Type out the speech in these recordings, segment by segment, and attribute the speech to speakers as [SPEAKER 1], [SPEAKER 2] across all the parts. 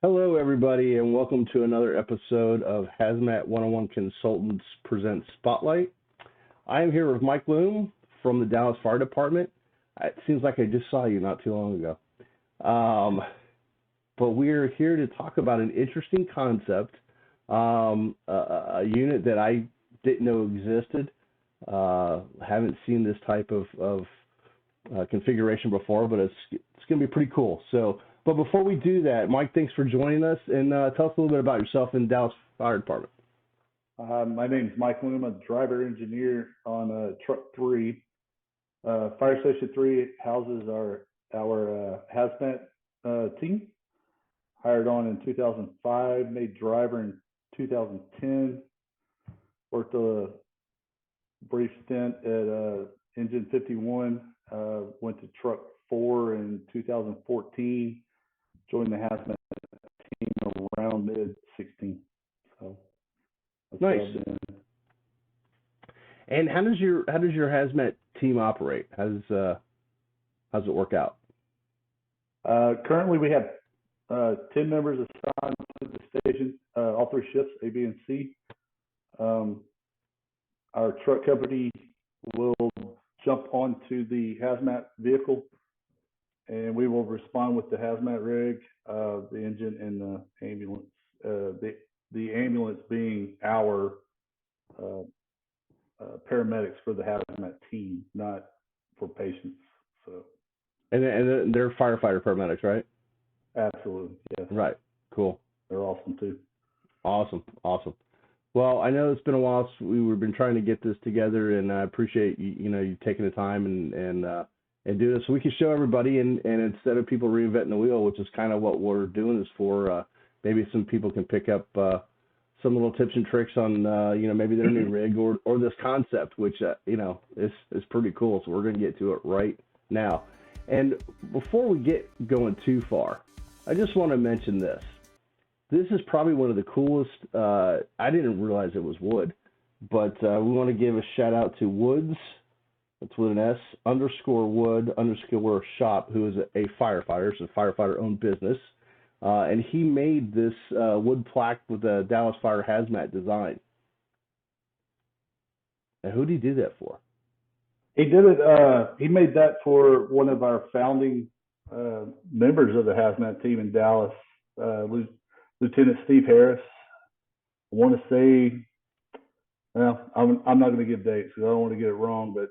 [SPEAKER 1] Hello, everybody, and welcome to another episode of HazMat 101 Consultants Presents Spotlight. I am here with Mike Loom from the Dallas Fire Department. It seems like I just saw you not too long ago. But we're here to talk about an interesting concept, a unit that I didn't know existed. Haven't seen this type of configuration before, but it's going to be pretty cool. But before we do that, Mike, thanks for joining us, and tell us a little bit about yourself in Dallas Fire Department.
[SPEAKER 2] My name is Mike Loom. I'm a driver engineer on Truck 3. Fire Station 3 houses our HazMat team. Hired on in 2005, made driver in 2010. Worked a brief stint at Engine 51. Went to Truck 4 in 2014. Joined the HazMat team around mid-16. So that's
[SPEAKER 1] Nice.
[SPEAKER 2] what I've been.
[SPEAKER 1] And how does your HazMat team operate? How's it work out?
[SPEAKER 2] Currently, we have 10 members assigned to the station, all three shifts, A, B, and C. Our truck company will jump onto the HazMat vehicle, and we will respond with the HazMat rig, the engine, and the ambulance. The ambulance being our paramedics for the HazMat team, not for patients. So.
[SPEAKER 1] And they're firefighter paramedics, right?
[SPEAKER 2] Absolutely, yes.
[SPEAKER 1] Right. Cool.
[SPEAKER 2] They're awesome too.
[SPEAKER 1] Awesome. Well, I know it's been a while since we've been trying to get this together, and I appreciate you taking the time and do this so we can show everybody, and instead of people reinventing the wheel, which is kind of what we're doing this for, maybe some people can pick up some little tips and tricks on maybe their new rig or this concept, which is pretty cool. So we're going to get to it right now. And before we get going too far, I just want to mention this. This is probably one of the coolest. I didn't realize it was wood, but we want to give a shout out to Woods. That's with an S _wood_shop, who is a firefighter. It's a firefighter-owned business. And he made this wood plaque with a Dallas Fire HazMat design. And who did he do that for?
[SPEAKER 2] He did it. He made that for one of our founding members of the HazMat team in Dallas, Lieutenant Steve Harris. I want to say, well, I'm not going to give dates because I don't want to get it wrong, but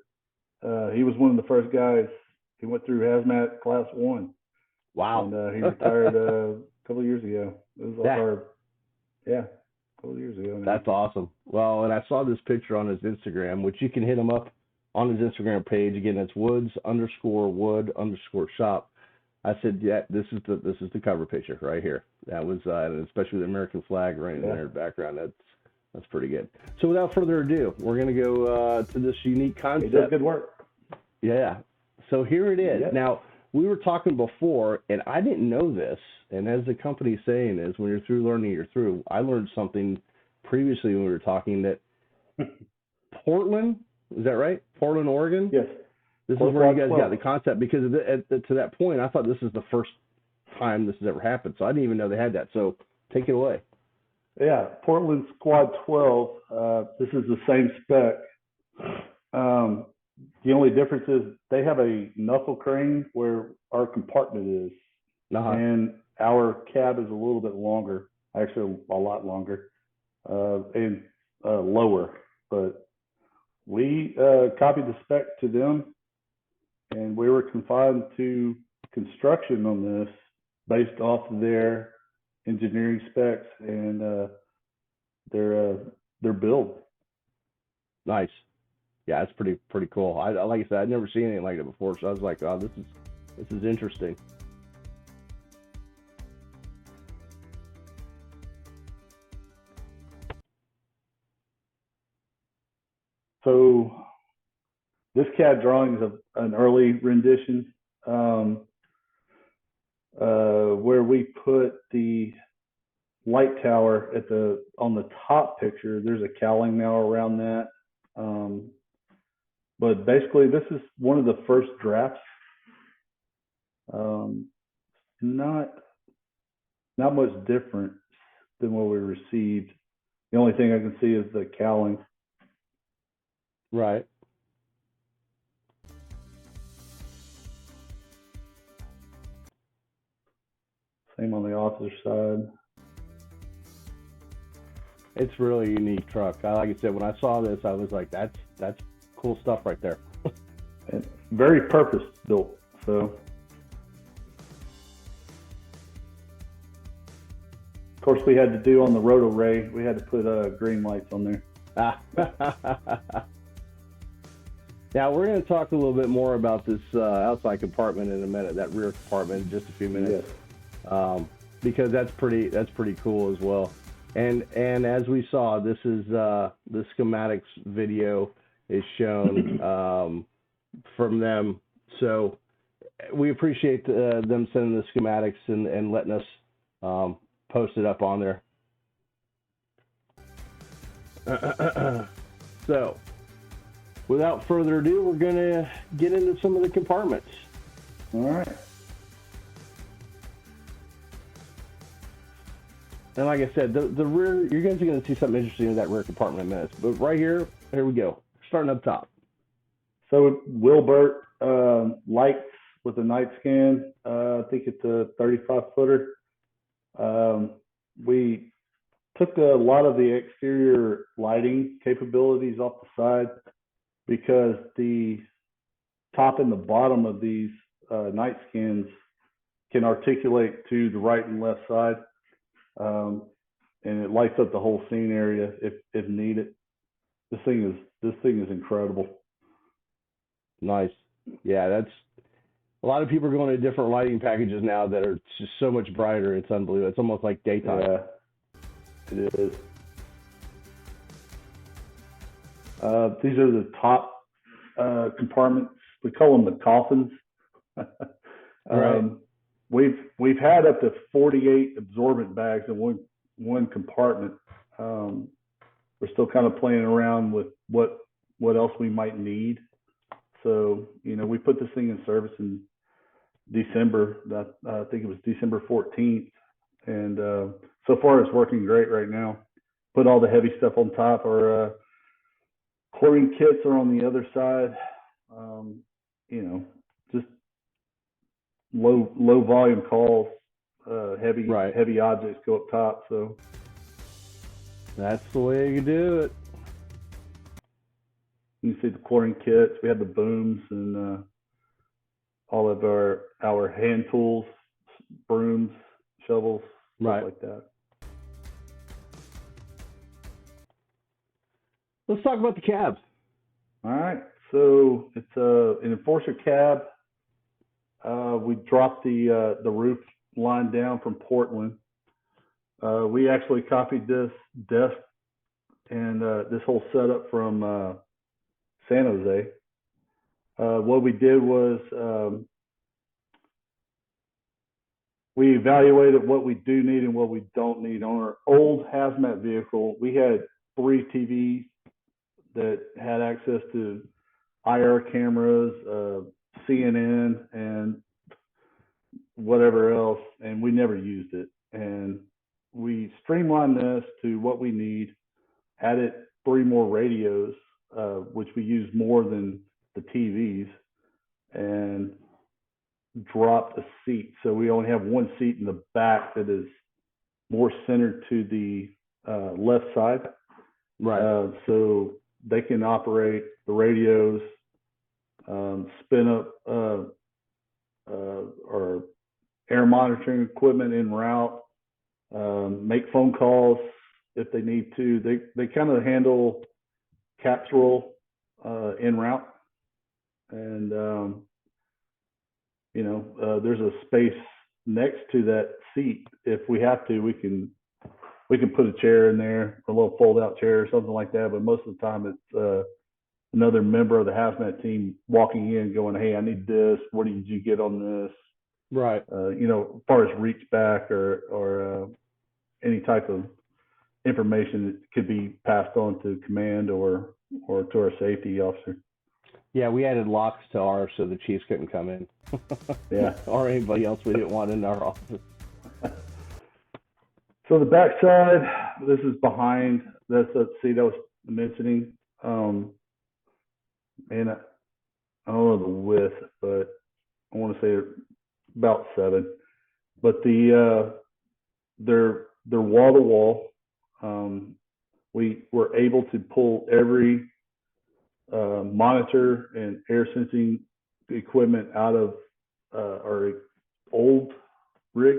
[SPEAKER 2] he was one of the first guys. He went through HazMat Class 1.
[SPEAKER 1] Wow.
[SPEAKER 2] And he retired a couple of years ago. It was a couple of years ago.
[SPEAKER 1] That's awesome. Well, and I saw this picture on his Instagram, which you can hit him up on his Instagram page. Again, that's Woods _wood_shop. I said, yeah, this is the cover picture right here. That was, especially the American flag right in there in the background. That's pretty good. So without further ado, we're going to go to this unique concept.
[SPEAKER 2] He does good work.
[SPEAKER 1] Yeah. So here it is.
[SPEAKER 2] Yep.
[SPEAKER 1] Now, we were talking before, and I didn't know this, and as the company's saying is, when you're through learning, you're through. I learned something previously when we were talking that Portland, is that right? Portland, Oregon?
[SPEAKER 2] Yes.
[SPEAKER 1] This is where you guys got the concept, because to that point, I thought this is the first time this has ever happened, so I didn't even know they had that. So take it away.
[SPEAKER 2] Yeah, Portland Squad 12. This is the same spec. The only difference is they have a knuckle crane where our compartment is, and our cab is a little bit longer, actually a lot longer, and lower. But we copied the spec to them, and we were confined to construction on this based off of their engineering specs and their build.
[SPEAKER 1] Nice. Yeah, it's pretty cool. Like I said, I'd never seen anything like it before, so I was like, oh, this is interesting.
[SPEAKER 2] So this CAD drawing is an early rendition where we put the light tower on the top picture. There's a cowling now around that. But basically, this is one of the first drafts. Not not much different than what we received. The only thing I can see is the cowling.
[SPEAKER 1] Right.
[SPEAKER 2] Same on the officer side.
[SPEAKER 1] It's really a unique truck. Like I said, when I saw this, I was like, that's cool stuff right there.
[SPEAKER 2] And very purpose built. So, of course, we had to do on the roto ray. We had to put green lights on there.
[SPEAKER 1] Now we're going to talk a little bit more about this outside compartment in a minute. That rear compartment in just a few minutes, yes. Because that's pretty cool as well. And as we saw, this is the schematics video is shown from them. So we appreciate them sending the schematics and letting us post it up on there. So without further ado, we're going to get into some of the compartments.
[SPEAKER 2] All right.
[SPEAKER 1] And like I said, the rear, you guys are going to see something interesting in that rear compartment in minutes. But right here we go. Starting up top.
[SPEAKER 2] So Wilbert lights with a night scan. I think it's a 35-footer. We took a lot of the exterior lighting capabilities off the side because the top and the bottom of these night scans can articulate to the right and left side. And it lights up the whole scene area if needed. This thing is incredible.
[SPEAKER 1] Nice. Yeah, that's a lot of people are going to different lighting packages now that are just so much brighter. It's unbelievable. It's almost like daytime.
[SPEAKER 2] Yeah, it is. These are the top compartments. We call them the coffins.
[SPEAKER 1] Right.
[SPEAKER 2] We've had up to 48 absorbent bags in one compartment. We're still kind of playing around with what else we might need. So, we put this thing in service in December. I think it was December 14th. And so far it's working great right now. Put all the heavy stuff on top. Our chlorine kits are on the other side. Just low volume calls, heavy objects go up top. So
[SPEAKER 1] that's the way you do it.
[SPEAKER 2] You can see the chlorine kits. We have the booms and all of our hand tools, brooms, shovels, stuff like that.
[SPEAKER 1] Let's talk about the cab.
[SPEAKER 2] All right. So it's an Enforcer cab. We dropped the roof line down from Portland. We actually copied this desk and this whole setup from San Jose. What we did was we evaluated what we do need and what we don't need. On our old HazMat vehicle, we had 3 TVs that had access to IR cameras, CNN, and whatever else, and we never used it. And we streamlined this to what we need, added 3 more radios, which we use more than the TVs, and dropped a seat. So we only have 1 seat in the back that is more centered to the left side.
[SPEAKER 1] Right.
[SPEAKER 2] So they can operate the radios, spin up or air monitoring equipment en route, make phone calls if they need to. They kind of handle capsule en route, and there's a space next to that seat. If we have to, we can put a chair in there, a little fold-out chair or something like that. But most of the time, it's another member of the HazMat team walking in, going, "Hey, I need this. What did you get on this?"
[SPEAKER 1] Right.
[SPEAKER 2] As far as reach back or any type of information that could be passed on to command or to our safety officer.
[SPEAKER 1] Yeah, we added locks to ours so the chiefs couldn't come in.
[SPEAKER 2] Yeah.
[SPEAKER 1] Or anybody else we didn't want in our office.
[SPEAKER 2] So the backside, this is behind. That's that seat I was mentioning. And I don't know the width, but I want to say about 7. But they're wall to wall. We were able to pull every monitor and air sensing equipment out of our old rig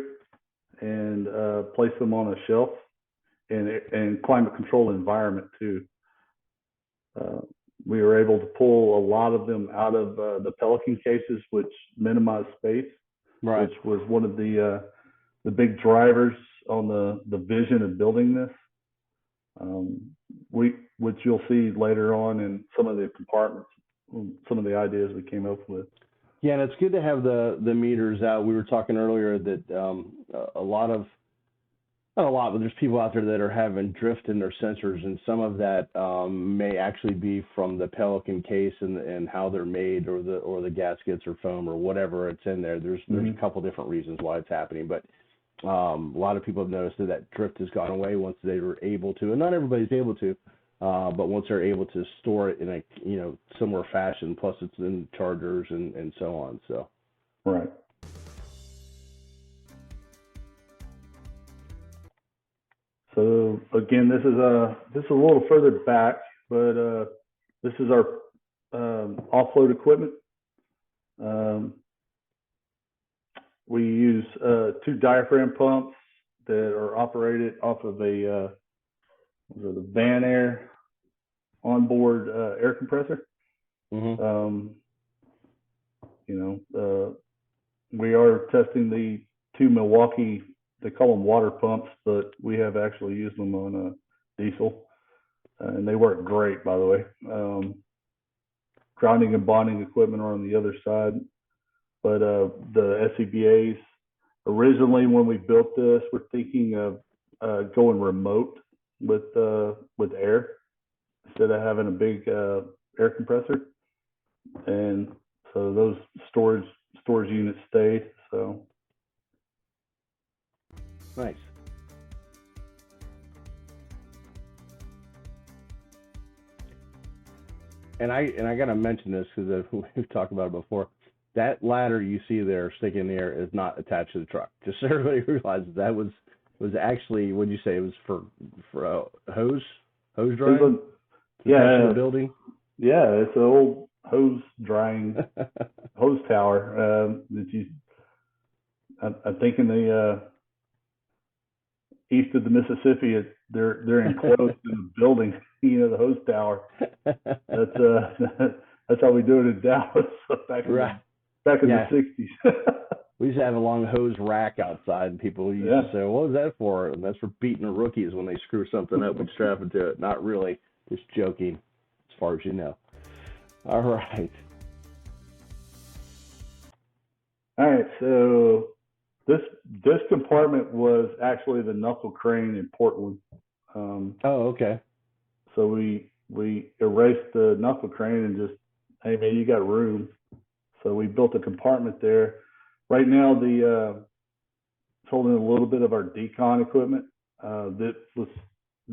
[SPEAKER 2] and place them on a shelf and climate control environment too. We were able to pull a lot of them out of the Pelican cases, which minimize space,
[SPEAKER 1] Right.
[SPEAKER 2] which was one of the big drivers on the vision of building this. Which you'll see later on in some of the compartments, some of the ideas we came up with.
[SPEAKER 1] Yeah, and it's good to have the meters out. We were talking earlier that a lot of, not a lot, but there's people out there that are having drift in their sensors, and some of that may actually be from the Pelican case and how they're made, or the gaskets or foam or whatever it's in there. There's a couple different reasons why it's happening, but a lot of people have noticed that drift has gone away once they were able to, and not everybody's able to, but once they're able to store it in a similar fashion. Plus, it's in chargers and so on. So
[SPEAKER 2] right. So again, this is a little further back, but this is our offload equipment. We use 2 diaphragm pumps that are operated off of the Van Air onboard air compressor.
[SPEAKER 1] Mm-hmm.
[SPEAKER 2] We are testing the 2 Milwaukee, they call them water pumps, but we have actually used them on a diesel, and they work great, by the way. Grounding and bonding equipment are on the other side, but the SCBAs, originally when we built this, we're thinking of going remote with air instead of having a big air compressor, and so those storage units stayed. So
[SPEAKER 1] nice. And I gotta mention this because we've talked about it before. That ladder you see there sticking in the air is not attached to the truck. Just so everybody realizes that was actually, what did you say? It was for a hose drying?
[SPEAKER 2] Yeah.
[SPEAKER 1] The building?
[SPEAKER 2] Yeah, it's an old hose drying hose tower I think in the east of the Mississippi, they're enclosed in a building, the hose tower. That's how we do it in Dallas back in the 60s.
[SPEAKER 1] We used to have a long hose rack outside, and people used to say, "What was that for?" And that's for beating the rookies when they screw something up and strap it to it. Not really, just joking, as far as you know. All right.
[SPEAKER 2] All right, so this compartment was actually the knuckle crane in Portland.
[SPEAKER 1] Okay.
[SPEAKER 2] So we erased the knuckle crane and just, hey man, you got room. So we built a compartment there. Right now, it's holding a little bit of our Decon equipment that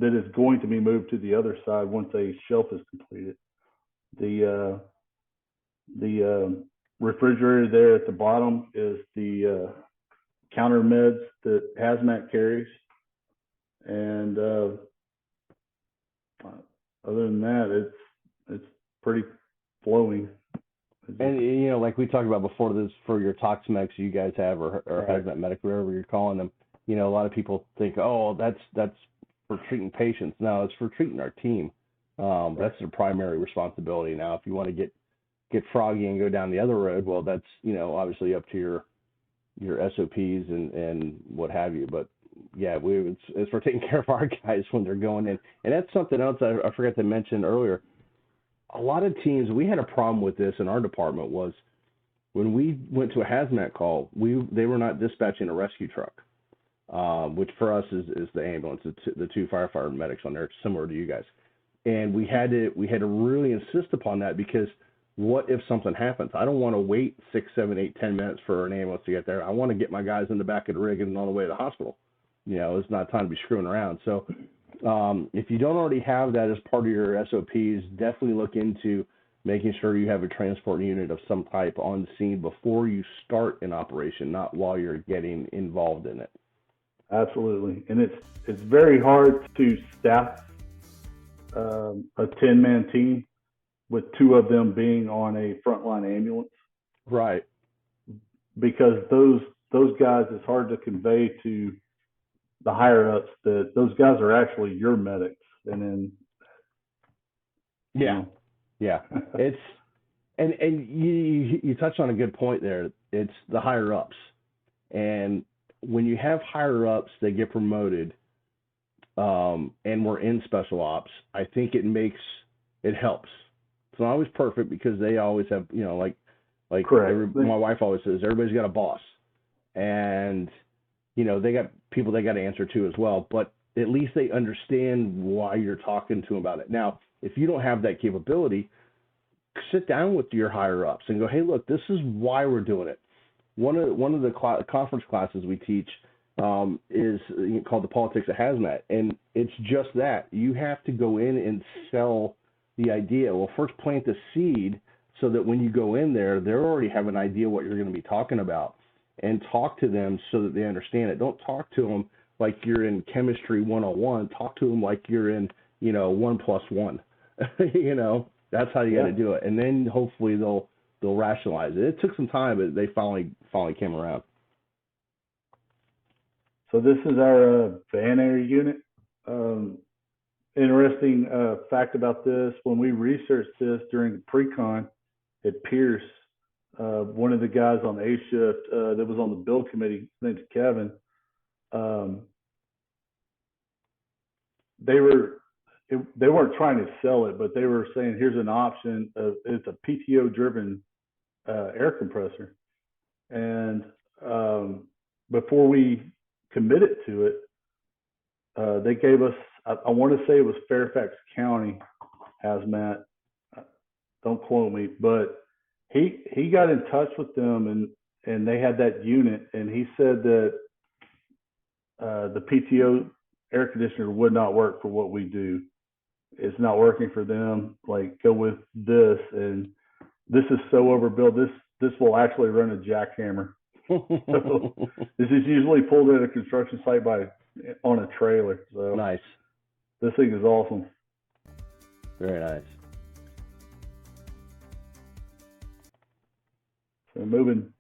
[SPEAKER 2] is going to be moved to the other side once a shelf is completed. The refrigerator there at the bottom is the counter meds that HazMat carries, and other than that, it's pretty flowing.
[SPEAKER 1] And like we talked about before, this for your toxmex you guys have, or HazMat medic, whatever you're calling them. A lot of people think, oh, that's for treating patients. No, it's for treating our team. That's their primary responsibility. Now, if you want to get froggy and go down the other road, well, that's obviously up to your SOPs and what have you. But yeah, it's for taking care of our guys when they're going in. And that's something else I forgot to mention earlier. A lot of teams, we had a problem with this in our department, was when we went to a HazMat call, they were not dispatching a rescue truck, which for us is the ambulance, the 2 firefighter medics on there, similar to you guys. And we had to really insist upon that, because what if something happens? I don't want to wait 6, 7, 8, 10 minutes for an ambulance to get there. I want to get my guys in the back of the rig and on the way to the hospital. it's not time to be screwing around. So if you don't already have that as part of your SOPs, definitely look into making sure you have a transport unit of some type on scene before you start an operation, not while you're getting involved in it.
[SPEAKER 2] Absolutely, and it's very hard to staff a 10-man team with 2 of them being on a frontline ambulance.
[SPEAKER 1] Right.
[SPEAKER 2] Because those guys, it's hard to convey to the higher ups that those guys are actually your medics, and then
[SPEAKER 1] yeah. It's and you touched on a good point there. It's the higher ups, and when you have higher ups that get promoted, and we're in special ops, I think it helps. It's not always perfect because they always have, like my wife always says, everybody's got a boss, and they got people they got to answer to as well. But at least they understand why you're talking to them about it. Now, if you don't have that capability, sit down with your higher ups and go, hey, look, this is why we're doing it. One of the conference classes we teach is called the Politics of HazMat, and it's just that. You have to go in and sell the idea. Well, first plant the seed so that when you go in there, they already have an idea what you're going to be talking about, and talk to them so that they understand it. Don't talk to them like you're in chemistry 101. Talk to them like you're in 1+1. That's how you got to do it, and then hopefully they'll rationalize it. It took some time, but they finally came around.
[SPEAKER 2] So this is our van air unit. Interesting fact about this: when we researched this during the pre-con at Pierce, one of the guys on A shift that was on the build committee, his name's Kevin. They weren't trying to sell it, but they were saying, here's an option. It's a PTO-driven air compressor. And before we committed to it, they gave us, I want to say it was Fairfax County HazMat. Don't quote me, but he got in touch with them, and they had that unit, and he said that the PTO air conditioner would not work for what we do. It's not working for them. Like, go with this, and this is so overbuilt. This will actually run a jackhammer. So this is usually pulled at a construction site on a trailer. So
[SPEAKER 1] nice.
[SPEAKER 2] This thing is awesome.
[SPEAKER 1] Very nice.
[SPEAKER 2] So moving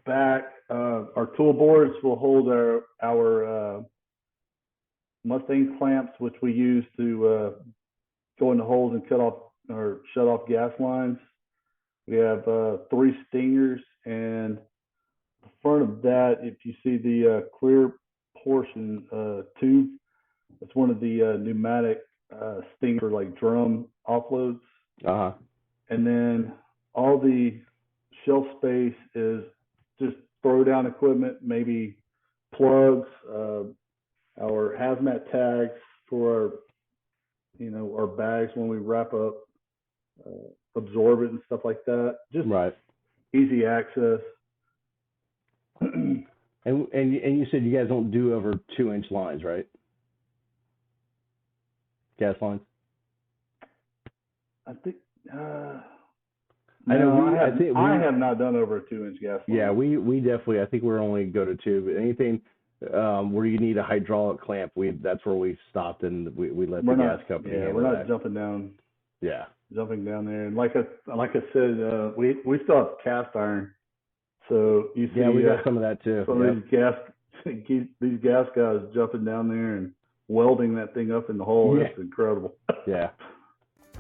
[SPEAKER 2] back, our tool boards will hold our Mustang clamps, which we use to go in the holes and cut off or shut off gas lines. We have 3 stingers, and the front of that, if you see the clear portion tube, that's one of the pneumatic stinger, like drum offloads.
[SPEAKER 1] Uh-huh.
[SPEAKER 2] And then all the shelf space is just throw down equipment, maybe plugs, our HazMat tags for our bags when we wrap up, absorbent and stuff like that. Just easy access.
[SPEAKER 1] And you said you guys don't do over 2-inch lines, right? Gas lines.
[SPEAKER 2] I think.
[SPEAKER 1] I know.
[SPEAKER 2] I have not done over a 2-inch gas line.
[SPEAKER 1] Yeah, we definitely. I think we're only go to 2, but anything where you need a hydraulic clamp, that's where we stopped and we let the gas company handle that.
[SPEAKER 2] We're not jumping down.
[SPEAKER 1] Yeah.
[SPEAKER 2] Jumping down there, and like I said, we still have cast iron. So you see,
[SPEAKER 1] we got some of that too.
[SPEAKER 2] Some of these gas guys jumping down there and welding that thing up in the hole. It's incredible.
[SPEAKER 1] Yeah.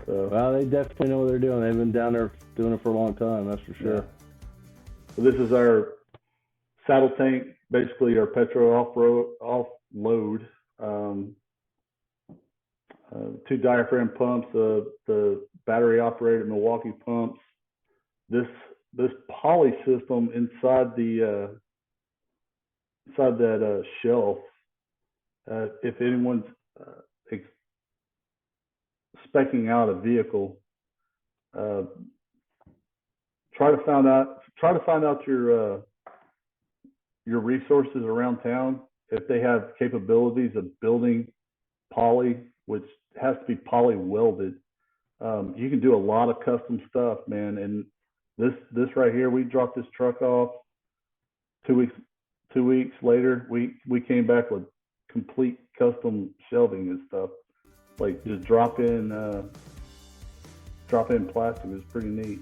[SPEAKER 2] So,
[SPEAKER 1] well, they definitely know what they're doing. They've been down there doing it for a long time. That's for sure.
[SPEAKER 2] Yeah. So this is our saddle tank, basically our petrol offload. 2 diaphragm pumps, the battery operated Milwaukee pumps. This poly system inside that shelf. If anyone's speccing out a vehicle, try to find out your resources around town. if they have capabilities of building poly, which has to be poly welded, you can do a lot of custom stuff, man. And this right here, we dropped this truck off 2 weeks later. We came back with complete custom shelving and stuff, like just drop in plastic. Is pretty neat.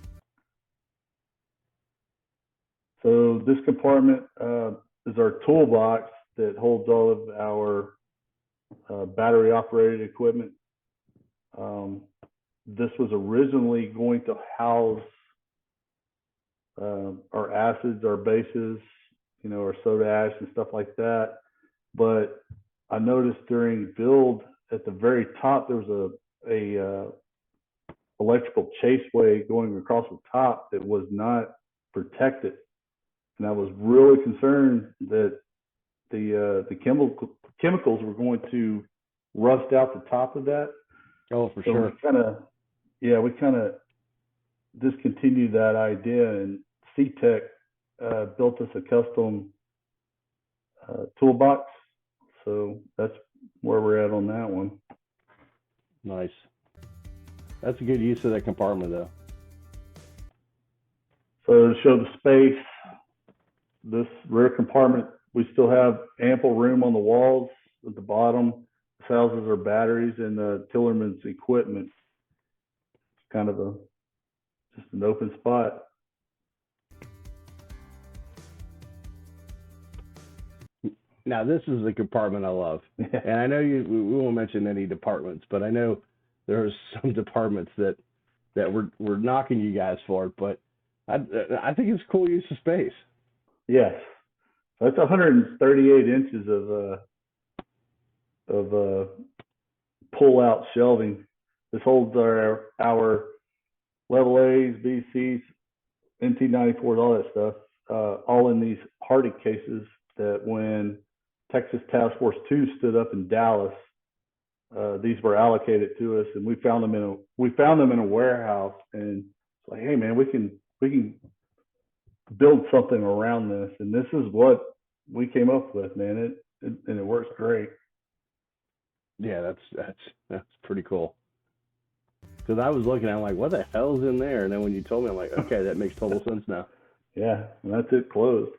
[SPEAKER 2] So this compartment is our toolbox that holds all of our battery operated equipment. This was originally going to house our acids, our bases, our soda ash and stuff like that. But I noticed during build at the very top, there was a electrical chaseway going across the top that was not protected. And I was really concerned that the chemicals were going to rust out the top of that.
[SPEAKER 1] Oh, for sure.
[SPEAKER 2] We kind of discontinued that idea, and C-Tech built us a custom toolbox. So that's where we're at on that one.
[SPEAKER 1] Nice. That's a good use of that compartment, though. So
[SPEAKER 2] to show the space, this rear compartment, we still have ample room on the walls at the bottom. This houses our batteries and Tillerman's equipment. It's kind of just an open spot.
[SPEAKER 1] Now, this is the compartment I love. And I know we won't mention any departments, but I know there are some departments that we're knocking you guys for it, but I think it's a cool use of space.
[SPEAKER 2] Yes. That's 138 inches of pull-out shelving. This holds our level A's, B's, C's, NT94s, all that stuff, all in these hardy cases that when Texas Task Force 2 stood up in Dallas, these were allocated to us, and we found them in a warehouse, and it's like, hey man, we can build something around this, and this is what we came up with, man. It works great.
[SPEAKER 1] Yeah, that's pretty cool. Because I was looking at it, I'm like, what the hell's in there? And then when you told me, I'm like, okay, that makes total sense now.
[SPEAKER 2] Yeah, and that's it closed.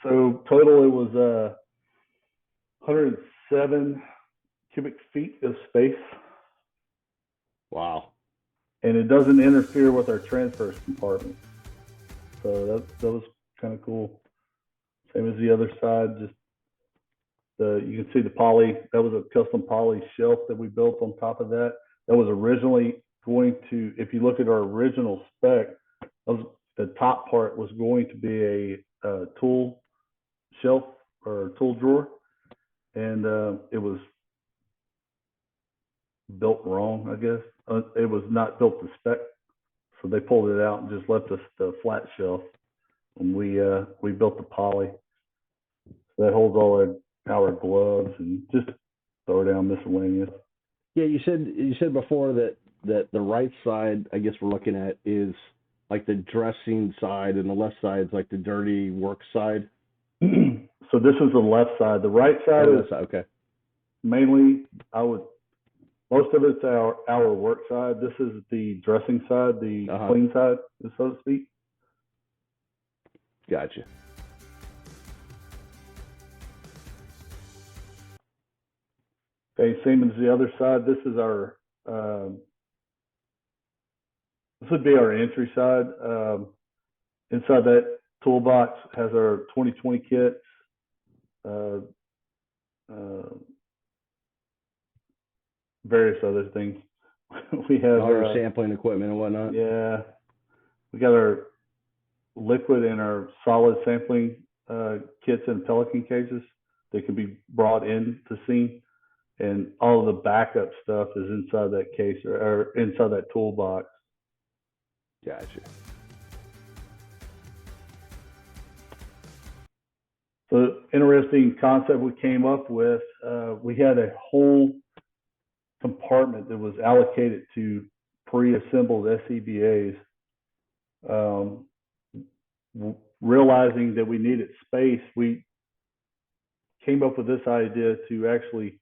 [SPEAKER 2] So total, it was 107 cubic feet of space.
[SPEAKER 1] Wow.
[SPEAKER 2] And it doesn't interfere with our transverse compartment. So that was kind of cool. Same as the other side, just you can see the poly. That was a custom poly shelf that we built on top of that. That was originally going to, if you look at our original spec, the top part was going to be a tool shelf or tool drawer, and it was built wrong, I guess. It was not built to spec, so they pulled it out and just left us the flat shelf, and we built the poly. So that holds all our gloves and just throw down miscellaneous.
[SPEAKER 1] Yeah, you said before that the right side, I guess we're looking at, is like the dressing side, and the left side is like the dirty work side.
[SPEAKER 2] So this is the left side. The right side is
[SPEAKER 1] okay.
[SPEAKER 2] Mainly, most of it's our work side. This is the dressing side, the clean side, so to speak.
[SPEAKER 1] Gotcha.
[SPEAKER 2] Okay, same as the other side. This is our this would be our entry side. Inside that toolbox has our 2020 kits, various other things. We have
[SPEAKER 1] our sampling equipment and whatnot.
[SPEAKER 2] Yeah, we got our liquid and our solid sampling kits and Pelican cases that can be brought in to scene. And all of the backup stuff is inside that case or inside that toolbox.
[SPEAKER 1] Gotcha.
[SPEAKER 2] So interesting concept we came up with. We had a whole compartment that was allocated to pre-assembled SCBAs. Realizing that we needed space, we came up with this idea to actually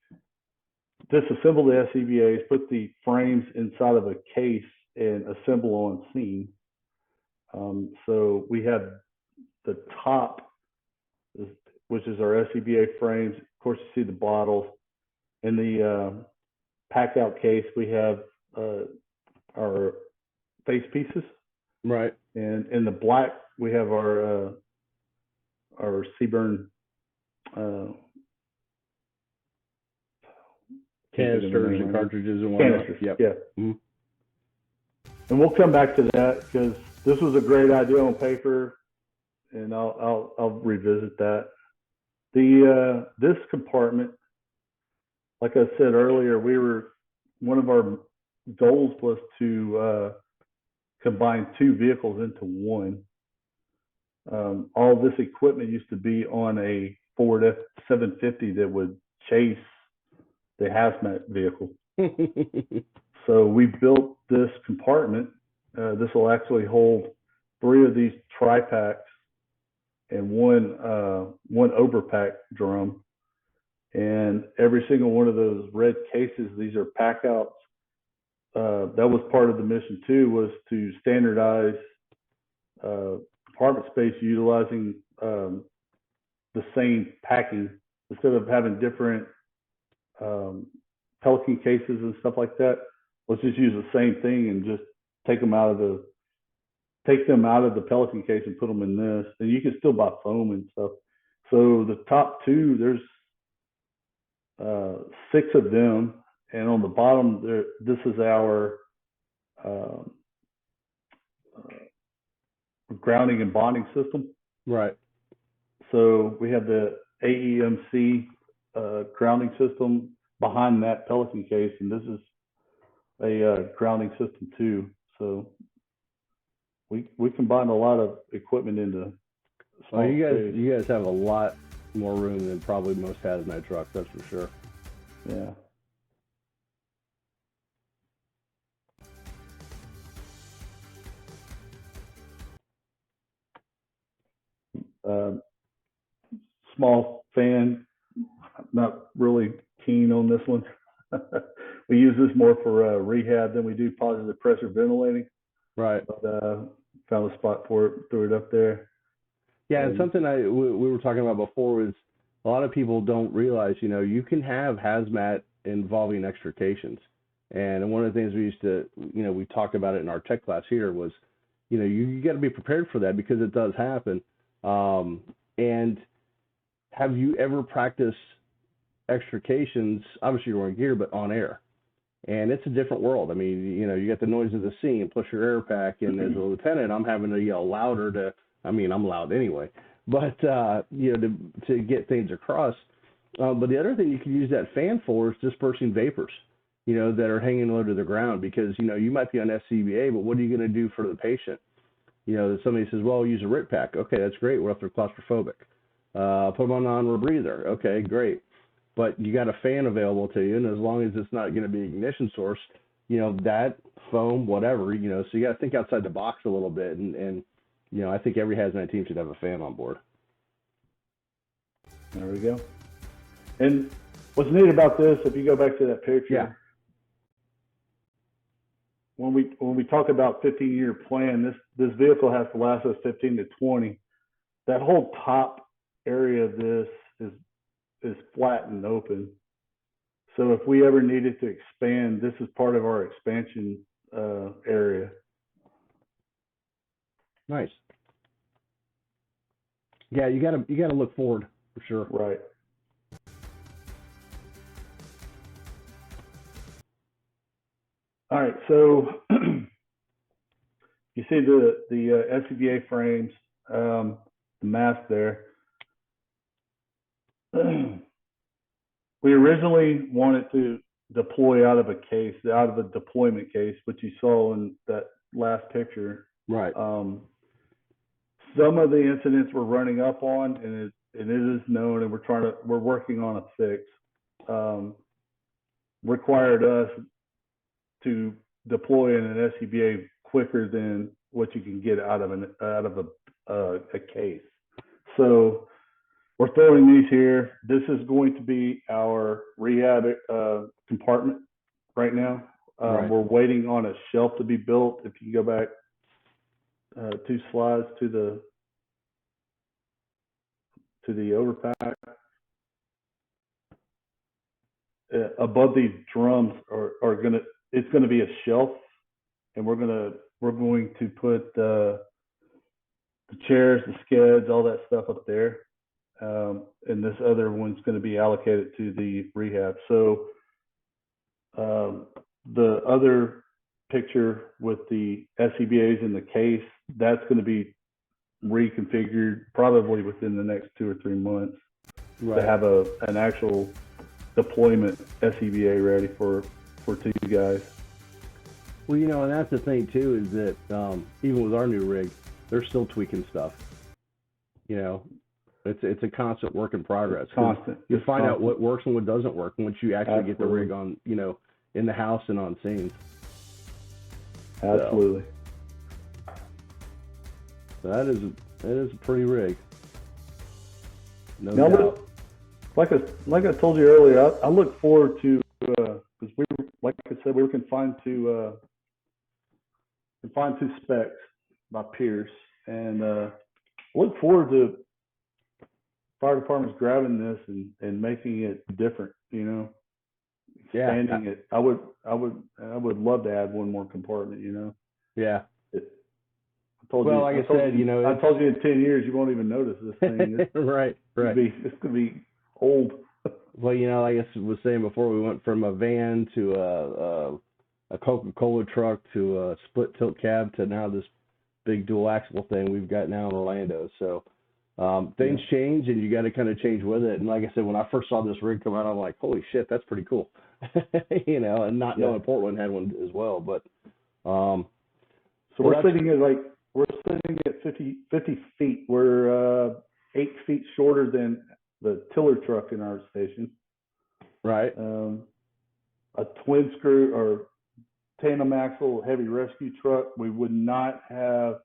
[SPEAKER 2] disassemble the SCBAs, put the frames inside of a case, and assemble on scene. So we have the top, which is our SCBA frames. Of course, you see the bottles. In the pack out case, we have our face pieces.
[SPEAKER 1] Right.
[SPEAKER 2] And in the black, we have our Seaburn
[SPEAKER 1] canisters and cartridges and whatnot.
[SPEAKER 2] Canisters,
[SPEAKER 1] yep.
[SPEAKER 2] Yeah.
[SPEAKER 1] Mm-hmm.
[SPEAKER 2] And we'll come back to that because this was a great idea on paper, and I'll revisit that. This compartment, like I said earlier, one of our goals was to combine two vehicles into one. All this equipment used to be on a Ford F-750 that would chase the HazMat vehicle. So we built this compartment. This will actually hold 3 of these tri-packs and one overpack drum. And every single one of those red cases, these are pack outs. That was part of the mission too, was to standardize compartment space utilizing the same packing instead of having different Pelican cases and stuff like that. Let's just use the same thing and just take them out of the Pelican case and put them in this. And you can still buy foam and stuff. So the top 2, there's 6 of them, and on the bottom there, this is our grounding and bonding system.
[SPEAKER 1] Right.
[SPEAKER 2] So we have the AEMC grounding system behind that Pelican case, and this is a grounding system too. So we combined a lot of equipment into small space.
[SPEAKER 1] You guys have a lot more room than probably most HazMat trucks, that's for sure.
[SPEAKER 2] Yeah. Small fan, not really keen on this one. We use this more for rehab than we do positive pressure ventilating.
[SPEAKER 1] Right.
[SPEAKER 2] But found a spot for it, threw it up there.
[SPEAKER 1] Yeah, and something we were talking about before is a lot of people don't realize, you can have HazMat involving extrications. And one of the things we used to, we talked about it in our tech class here was, you got to be prepared for that because it does happen. And have you ever practiced extrications? Obviously you're on gear, but on air. And it's a different world. I mean, you got the noise of the scene plus your air pack, and as a lieutenant, I'm having to yell louder I'm loud anyway, but to get things across. But the other thing you can use that fan for is dispersing vapors, that are hanging low to the ground, because, you might be on SCBA, but what are you going to do for the patient? Somebody says, well, use a RIT pack. Okay, that's great. What if they're claustrophobic? Put them on a rebreather. Okay, great. But you got a fan available to you, and as long as it's not going to be an ignition source, that foam, whatever, so you got to think outside the box a little bit, and I think every HazMat team should have a fan on board.
[SPEAKER 2] There we go. And what's neat about this, if you go back to that picture,
[SPEAKER 1] yeah.
[SPEAKER 2] When we talk about 15-year plan, this vehicle has to last us 15 to 20. That whole top area of this is flat and open. So if we ever needed to expand, this is part of our expansion area.
[SPEAKER 1] Nice. Yeah, you gotta look forward for sure.
[SPEAKER 2] Right. All right, so you see the SCBA frames, the mast there. We originally wanted to deploy out of a deployment case, which you saw in that last picture. Right. Some of the incidents we're running up on, and it is known, and we're working on a fix. Required us to deploy in an SCBA quicker than what you can get out of a case. So we're throwing these here. This is going to be our rehab compartment right now.
[SPEAKER 1] Right.
[SPEAKER 2] We're waiting on a shelf to be built. If you go back 2 slides to the overpack, above these drums are gonna it's gonna be a shelf, and we're going to put the chairs, the skids, all that stuff up there. And this other one's going to be allocated to the rehab. So the other picture with the SCBAs in the case, that's going to be reconfigured probably within the next 2 or 3 months to have an actual deployment SCBA ready for 2 guys.
[SPEAKER 1] Well, you know, and that's the thing too, is that even with our new rig, they're still tweaking stuff. You know, it's a constant work in progress.
[SPEAKER 2] Constant.
[SPEAKER 1] You find out what works and what doesn't work once you actually get the rig on, you know, in the house and on scenes.
[SPEAKER 2] Absolutely.
[SPEAKER 1] So that is a pretty rig. No doubt.
[SPEAKER 2] Like I told you earlier, I look forward to because like I said, we were confined to specs by Pierce, and look forward to fire departments grabbing this and making it different. You know, expanding it. I would love to add one more compartment. You know.
[SPEAKER 1] Yeah.
[SPEAKER 2] I told you in 10 years you won't even notice this thing.
[SPEAKER 1] Right.
[SPEAKER 2] It's gonna be old.
[SPEAKER 1] Well, you know, like I was saying before, we went from a van to a Coca-Cola truck to a split tilt cab to now this big dual axle thing we've got now in Orlando. So things change, and you got to kind of change with it. And like I said, when I first saw this rig come out, I'm like, holy shit, that's pretty cool. You know, and not knowing Portland had one as well. But
[SPEAKER 2] so we're sitting at 50 feet. We're 8 feet shorter than the tiller truck in our station.
[SPEAKER 1] Right.
[SPEAKER 2] A twin screw or tandem axle heavy rescue truck. We would not have.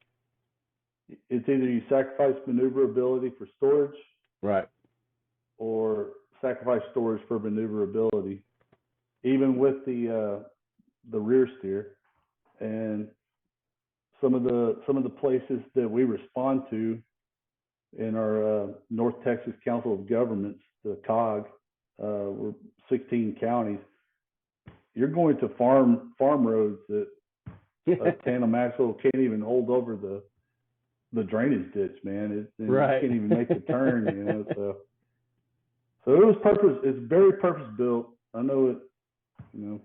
[SPEAKER 2] It's either you sacrifice maneuverability for storage,
[SPEAKER 1] right,
[SPEAKER 2] or sacrifice storage for maneuverability. Even with the rear steer, and some of the places that we respond to in our North Texas Council of Governments, the COG, we're 16 counties. You're going to farm roads that a tandem axle can't even hold over the drainage ditch, man.
[SPEAKER 1] Right.
[SPEAKER 2] You can't even make the turn, you know. So it was it's very purpose built. I know it, you know.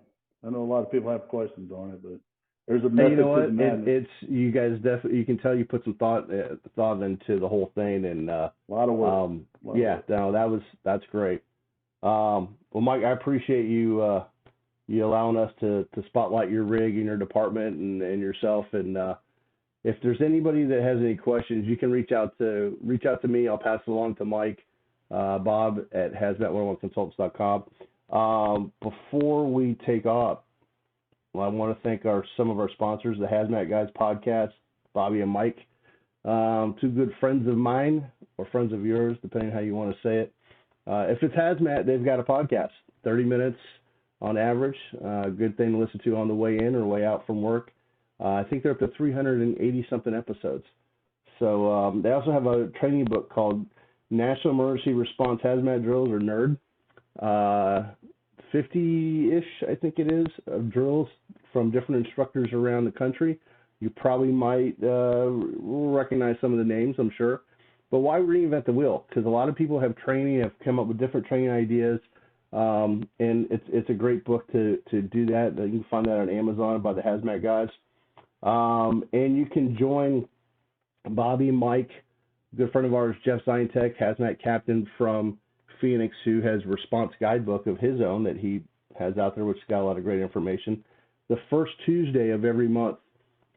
[SPEAKER 2] I know a lot of people have questions on it, but there's a method to the madness.
[SPEAKER 1] You guys definitely, you can tell you put some thought into the whole thing, and
[SPEAKER 2] a lot of work.
[SPEAKER 1] That's great. Well, Mike, I appreciate you allowing us to spotlight your rig and your department and yourself. And if there's anybody that has any questions, you can reach out to me. I'll pass it along to Mike, Bob at HazMat101consultants.com. Before we take off, I want to thank some of our sponsors, the HazMat Guys podcast, Bobby and Mike, 2 good friends of mine, or friends of yours, depending how you want to say it. If it's HazMat, they've got a podcast, 30 minutes on average. Good thing to listen to on the way in or way out from work. I think they're up to 380-something episodes. So they also have a training book called National Emergency Response Hazmat Drills, or NERD. 50-ish, I think it is, of drills from different instructors around the country. You probably might recognize some of the names, I'm sure. But why reinvent the wheel? Because a lot of people have come up with different training ideas, and it's a great book to do that. You can find that on Amazon by the HazMat Guys. And you can join Bobby and Mike, a good friend of ours, Jeff Zientek, HazMat captain from Phoenix, who has a response guidebook of his own that he has out there, which has got a lot of great information. The first Tuesday of every month,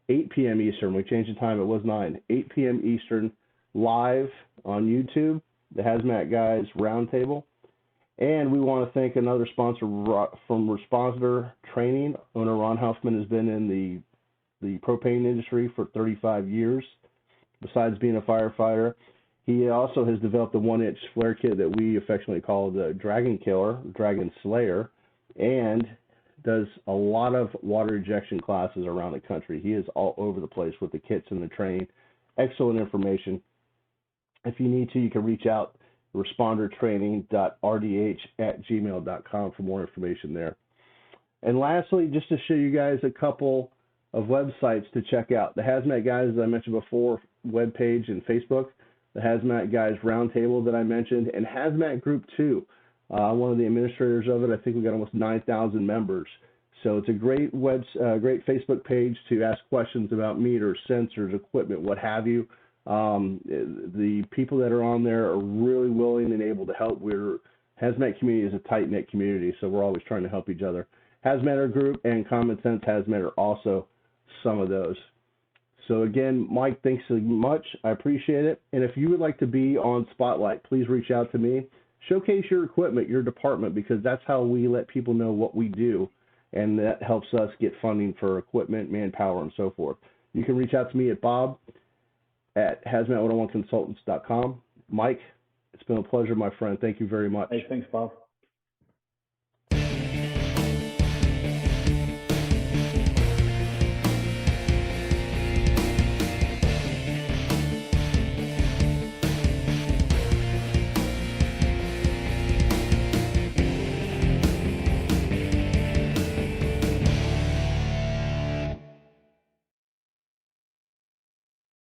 [SPEAKER 1] 8 p.m. Eastern, we changed the time, it was 9, 8 p.m. Eastern, live on YouTube, the HazMat Guys Roundtable. And we want to thank another sponsor from Responder Training. Owner Ron Huffman has been in the propane industry for 35 years, besides being a firefighter. He also has developed a 1-inch flare kit that we affectionately call the Dragon Killer, Dragon Slayer, and does a lot of water ejection classes around the country. He is all over the place with the kits and the training. Excellent information. If you need to, you can reach out respondertraining.rdh@gmail.com for more information there. And lastly, just to show you guys a couple of websites to check out. The HazMat Guys, as I mentioned before, webpage and Facebook, the HazMat Guys Roundtable that I mentioned, and HazMat Group 2. One of the administrators of it. I think we've got almost 9,000 members. So it's a great great Facebook page to ask questions about meters, sensors, equipment, what have you. The people that are on there are really willing and able to help. HazMat community is a tight-knit community, so we're always trying to help each other. HazMatter Group and Common Sense HazMat are also some of those. So again, Mike, thanks so much. I appreciate it. And if you would like to be on Spotlight, please reach out to me. Showcase your equipment, your department, because that's how we let people know what we do, and that helps us get funding for equipment, manpower, and so forth. You can reach out to me at bob@hazmat101consultants.com. Mike, it's been a pleasure, my friend. Thank you very much.
[SPEAKER 2] Hey, thanks, Bob.